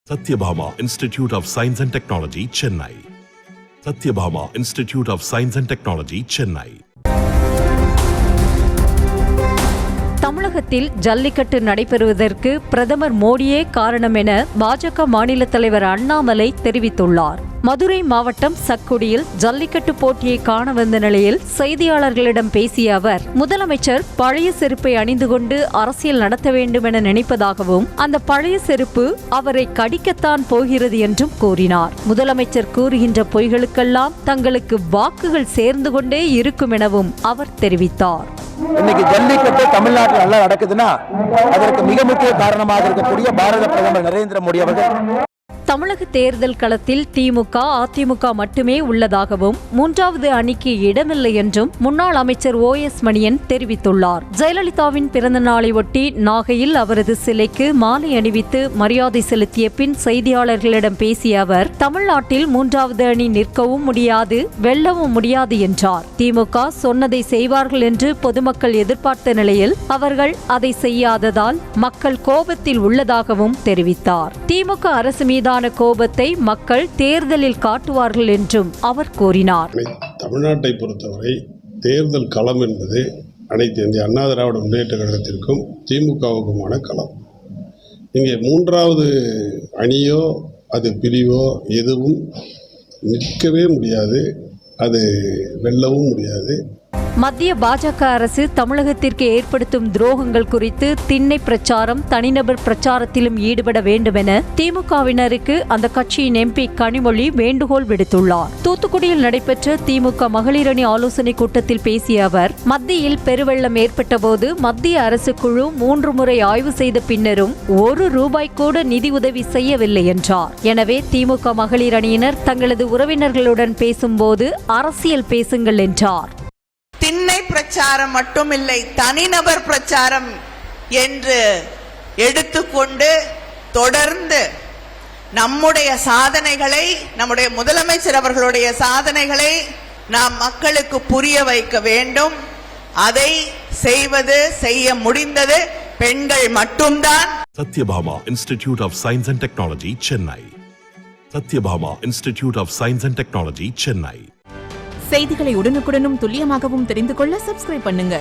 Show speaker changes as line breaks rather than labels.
Satyabhama Institute of Science and Technology, Chennai. Satyabhama Institute of Science and Technology, Chennai.
தமிழகத்தில் ஜல்லிக்கட்டு நடைபெறுவதற்கு பிரதமர் மோடியே காரணம் என பாஜக மாநில தலைவர் அண்ணாமலை தெரிவித்துள்ளார். மதுரை மாவட்டம் சக்குடியில் ஜல்லிக்கட்டு போட்டியை காண வந்த நிலையில் செய்தியாளர்களிடம் பேசிய அவர், முதலமைச்சர் பழைய செருப்பை அணிந்து கொண்டு அரசியல் நடத்த வேண்டும் என நினைப்பதாகவும், அந்த பழைய செருப்பு அவரை கடிக்கத்தான் போகிறது என்றும் கூறினார். முதலமைச்சர் கூறுகின்ற பொய்களுக்கெல்லாம் தங்களுக்கு வாக்குகள் சேர்ந்து கொண்டே இருக்கும் எனவும் அவர் தெரிவித்தார்.
இன்னைக்கு ஜல்லிக்கட்டு தமிழ்நாட்டில் நல்லா நடக்குதுன்னா அதற்கு மிக முக்கிய காரணமாக இருக்கக்கூடிய பாரத பிரதமர் நரேந்திர மோடி அவர்கள்.
தமிழக தேர்தல் களத்தில் திமுக, அதிமுக மட்டுமே உள்ளதாகவும், மூன்றாவது அணிக்கு இடமில்லை என்றும் முன்னாள் அமைச்சர் OS மணியன் தெரிவித்துள்ளார். ஜெயலலிதாவின் பிறந்த நாளை ஒட்டி நாகையில் அவரது சிலைக்கு மாலை அணிவித்து மரியாதை செலுத்திய பின் செய்தியாளர்களிடம் பேசிய அவர், தமிழ்நாட்டில் மூன்றாவது அணி நிற்கவும் முடியாது, வெல்லவும் முடியாது என்றார். திமுக சொன்னதை செய்வார்கள் என்று பொதுமக்கள் எதிர்பார்த்த நிலையில் அவர்கள் அதை செய்யாததால் மக்கள் கோபத்தில் உள்ளதாகவும் தெரிவித்தார். திமுக அரசு மீதான கோபத்தை மக்கள் தேர்தலில் காட்டுவார்கள் என்றும் அவர் கூறினார்.
தமிழ்நாட்டை பொறுத்தவரை தேர்தல் களம் என்பது அனைத்து இந்திய அண்ணா திராவிட முன்னேற்ற கழகத்திற்கும் திமுகவுக்குமான களம். இங்கே மூன்றாவது அணியோ அது பிரிவோ எதுவும் நிற்கவே முடியாது, அது வெல்லவும் முடியாது.
மத்திய பாஜக அரசு தமிழகத்திற்கு ஏற்படுத்தும் துரோகங்கள் குறித்து திண்ணை பிரச்சாரம், தனிநபர் பிரச்சாரத்திலும் ஈடுபட வேண்டும் என திமுகவினருக்கு அந்த கட்சியின் MP கனிமொழி வேண்டுகோள் விடுத்துள்ளார். தூத்துக்குடியில் நடைபெற்ற திமுக மகளிர் அணி ஆலோசனை கூட்டத்தில் பேசிய அவர், மத்தியில் பெருவெள்ளம் ஏற்பட்ட போது மத்திய அரசு குழு 3 முறை ஆய்வு செய்த பின்னரும் ₹1 கூட நிதி உதவி செய்யவில்லை என்றார். எனவே திமுக மகளிர் அணியினர் தங்களது உறவினர்களுடன் பேசும்போது அரசியல் பேசுங்கள் என்றார்.
திண்ணை பிரச்சாரம் மட்டுமில்லை, தனிநபர் பிரச்சாரம் என்று எடுத்துக்கொண்டு தொடர்ந்து நம்முடைய சாதனைகளை, நம்முடைய முதலமைச்சர் அவர்களுடைய சாதனைகளை நாம் மக்களுக்கு புரிய வைக்க வேண்டும். அதை செய்ய முடிந்தது பெண்கள் மட்டும்தான்.
Satyabhama Institute of Science and Technology, Chennai. Satyabhama Institute of Science and Technology, Chennai.
செய்திகளை உடனுக்குடனும் துல்லியமாகவும் தெரிந்து கொள்ள சப்ஸ்கிரைப் பண்ணுங்க.